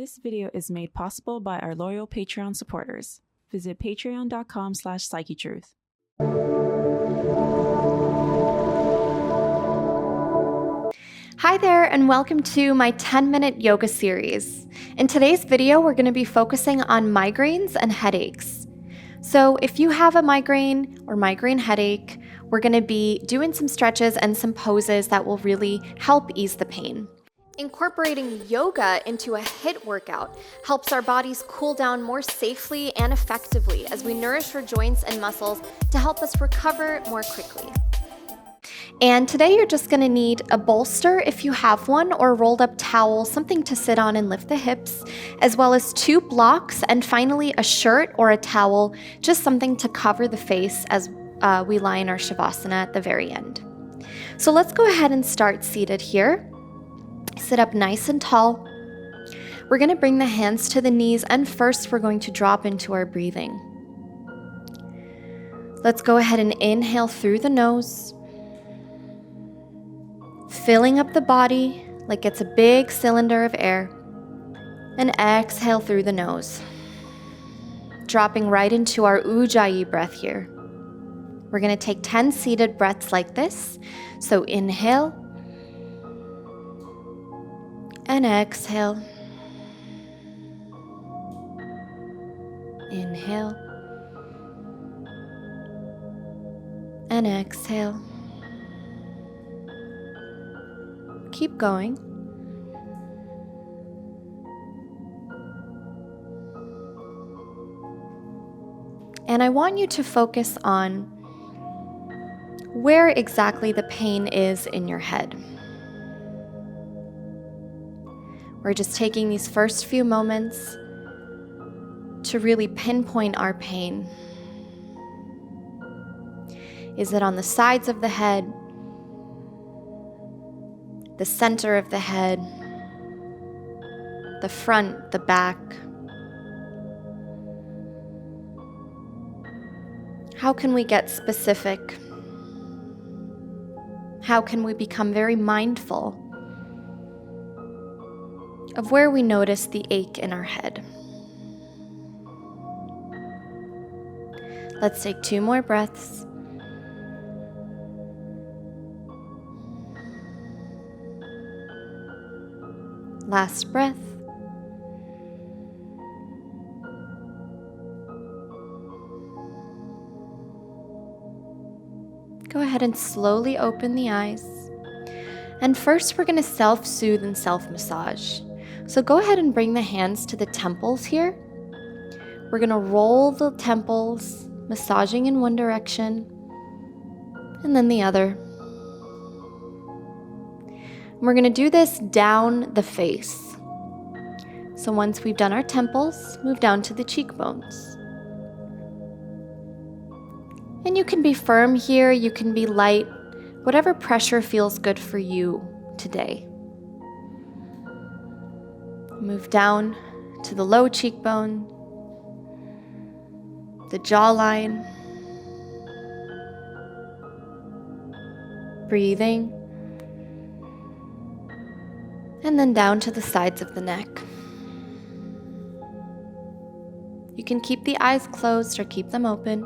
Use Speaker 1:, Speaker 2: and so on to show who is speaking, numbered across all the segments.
Speaker 1: This video is made possible by our loyal Patreon supporters. Visit patreon.com/Psychetruth.
Speaker 2: Hi there, and welcome to my 10-minute yoga series. In today's video, we're going to be focusing on migraines and headaches. So if you have a migraine or migraine headache, we're going to be doing some stretches and some poses that will really help ease the pain. Incorporating yoga into a HIIT workout helps our bodies cool down more safely and effectively as we nourish our joints and muscles to help us recover more quickly. And today you're just going to need a bolster if you have one, or a rolled up towel, something to sit on and lift the hips, as well as 2 blocks, and finally a shirt or a towel, just something to cover the face as we lie in our Shavasana at the very end. So let's go ahead and start seated here. Sit up nice and tall. We're going to bring the hands to the knees, and first we're going to drop into our breathing. Let's go ahead and inhale through the nose, filling up the body like it's a big cylinder of air, and exhale through the nose, dropping right into our Ujjayi breath here. We're going to take 10 seated breaths like this. So inhale and exhale. Inhale and exhale. Keep going. And I want you to focus on where exactly the pain is in your head. We're just taking these first few moments to really pinpoint our pain. Is it on the sides of the head, the center of the head, the front, the back? How can we get specific? How can we become very mindful of where we notice the ache in our head? Let's take 2 more breaths. Last breath. Go ahead and slowly open the eyes. And first we're going to self-soothe and self-massage. So go ahead and bring the hands to the temples here. We're going to roll the temples, massaging in one direction and then the other. We're going to do this down the face. So once we've done our temples, move down to the cheekbones. And you can be firm here, you can be light, whatever pressure feels good for you today. Move down to the low cheekbone, the jawline. Breathing. And then down to the sides of the neck. You can keep the eyes closed or keep them open.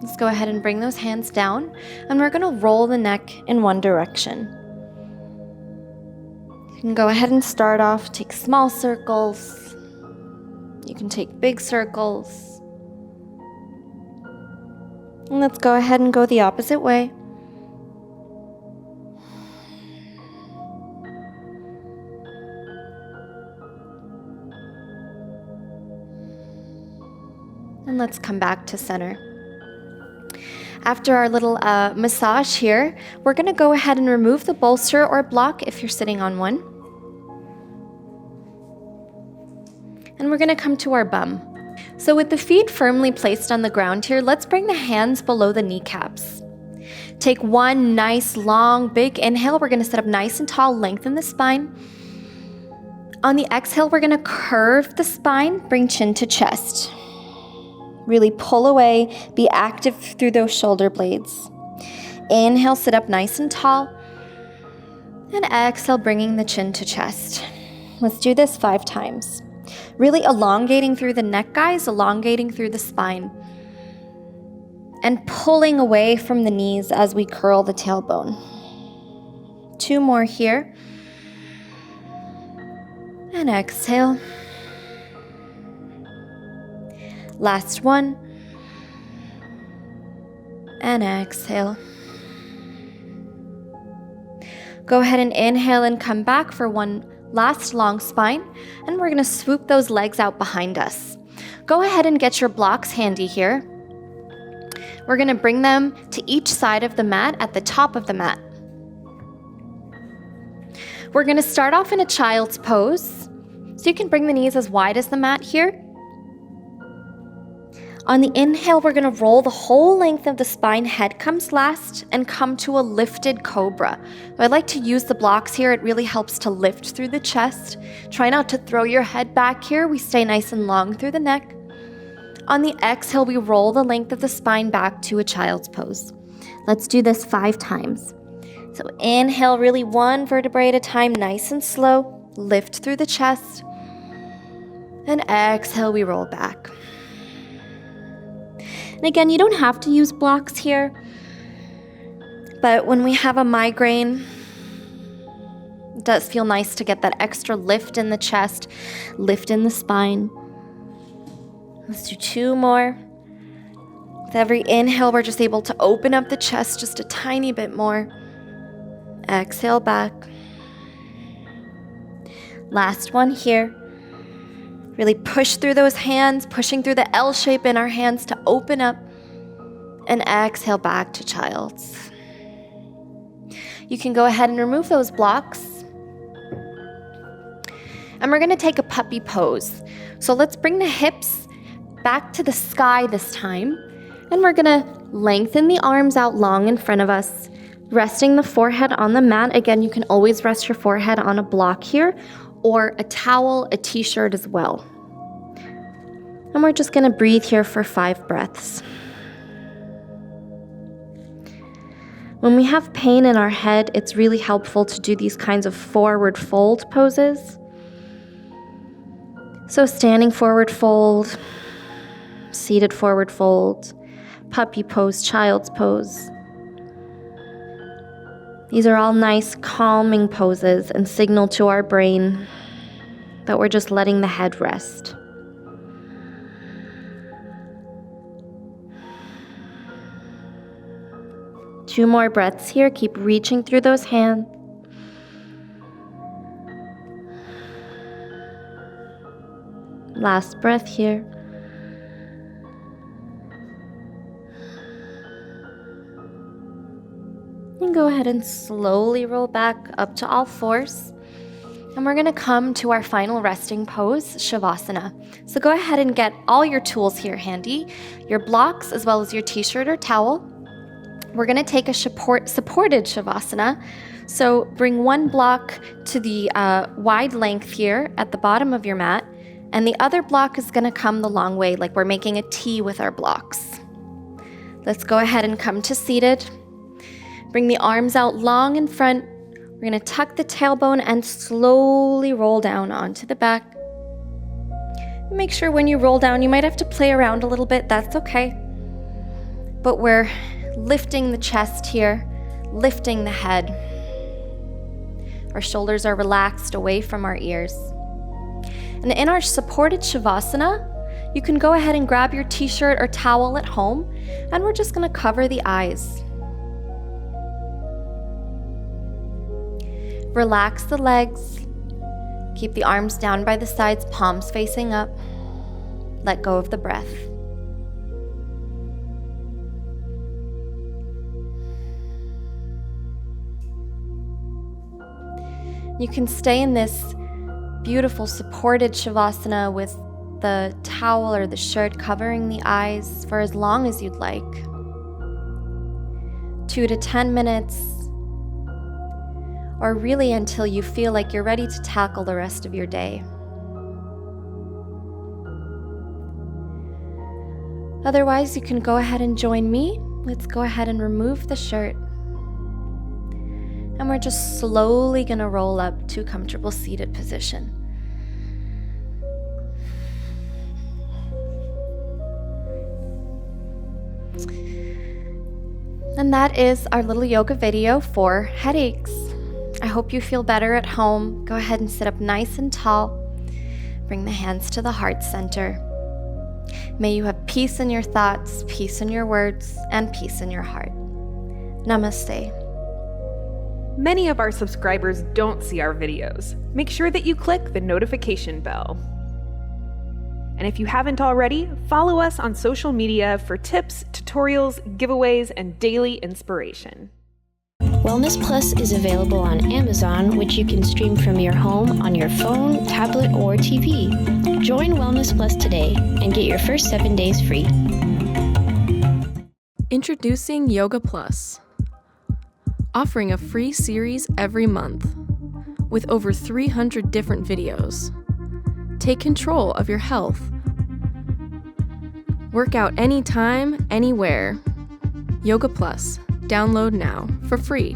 Speaker 2: Let's go ahead and bring those hands down, and we're going to roll the neck in one direction. You can go ahead and start off, take small circles. You can take big circles. And let's go ahead and go the opposite way. And let's come back to center. After our little massage here, we're going to go ahead and remove the bolster or block if you're sitting on one. And we're going to come to our bum. So with the feet firmly placed on the ground here, let's bring the hands below the kneecaps. Take one nice, long, big inhale. We're going to sit up nice and tall, lengthen the spine. On the exhale, we're going to curve the spine, bring chin to chest. Really pull away, be active through those shoulder blades. Inhale, sit up nice and tall. And exhale, bringing the chin to chest. Let's do this 5 times. Really elongating through the neck, guys, elongating through the spine. And pulling away from the knees as we curl the tailbone. 2 more here. And exhale. Last one. And exhale. Go ahead and inhale and come back for one last long spine. And we're going to swoop those legs out behind us. Go ahead and get your blocks handy here. We're going to bring them to each side of the mat at the top of the mat. We're going to start off in a child's pose. So you can bring the knees as wide as the mat here. On the inhale, we're going to roll the whole length of the spine, head comes last, and come to a lifted cobra. I like to use the blocks here. It really helps to lift through the chest. Try not to throw your head back here. We stay nice and long through the neck. On the exhale, we roll the length of the spine back to a child's pose. Let's do this 5 times. So inhale, really 1 vertebrae at a time, nice and slow. Lift through the chest. And exhale, we roll back. And again, you don't have to use blocks here, but when we have a migraine, it does feel nice to get that extra lift in the chest, lift in the spine. Let's do 2 more. With every inhale, we're just able to open up the chest just a tiny bit more. Exhale back. Last one here. Really push through those hands, pushing through the L shape in our hands to open up. And exhale back to child's. You can go ahead and remove those blocks. And we're going to take a puppy pose. So let's bring the hips back to the sky this time. And we're going to lengthen the arms out long in front of us, resting the forehead on the mat. Again, you can always rest your forehead on a block here, or a towel, a t-shirt as well. And we're just going to breathe here for 5 breaths. When we have pain in our head, it's really helpful to do these kinds of forward fold poses. So standing forward fold, seated forward fold, puppy pose, child's pose. These are all nice calming poses and signal to our brain that we're just letting the head rest. Two more breaths here. Keep reaching through those hands. Last breath here. And go ahead and slowly roll back up to all fours. And we're going to come to our final resting pose, Shavasana. So go ahead and get all your tools here handy, your blocks as well as your t-shirt or towel. We're going to take a supported Shavasana. So bring one block to the wide length here at the bottom of your mat, and the other block is going to come the long way, like we're making a T with our blocks. Let's go ahead and come to seated. Bring the arms out long in front. We're going to tuck the tailbone and slowly roll down onto the back. Make sure when you roll down, you might have to play around a little bit. That's okay. But we're lifting the chest here, lifting the head. Our shoulders are relaxed away from our ears. And in our supported Shavasana, you can go ahead and grab your t-shirt or towel at home, and we're just going to cover the eyes. Relax the legs. Keep the arms down by the sides, palms facing up. Let go of the breath. You can stay in this beautiful supported Shavasana with the towel or the shirt covering the eyes for as long as you'd like. 2 to 10 minutes, or really until you feel like you're ready to tackle the rest of your day. Otherwise, you can go ahead and join me. Let's go ahead and remove the shirt. And we're just slowly going to roll up to a comfortable seated position. And that is our little yoga video for headaches. I hope you feel better at home. Go ahead and sit up nice and tall. Bring the hands to the heart center. May you have peace in your thoughts, peace in your words, and peace in your heart. Namaste.
Speaker 3: Many of our subscribers don't see our videos. Make sure that you click the notification bell. And if you haven't already, follow us on social media for tips, tutorials, giveaways, and daily inspiration.
Speaker 4: Wellness Plus is available on Amazon, which you can stream from your home on your phone, tablet, or TV. Join Wellness Plus today and get your first 7 days free.
Speaker 5: Introducing Yoga Plus, offering a free series every month with over 300 different videos. Take control of your health. Work out anytime, anywhere. Yoga Plus. Download now for free.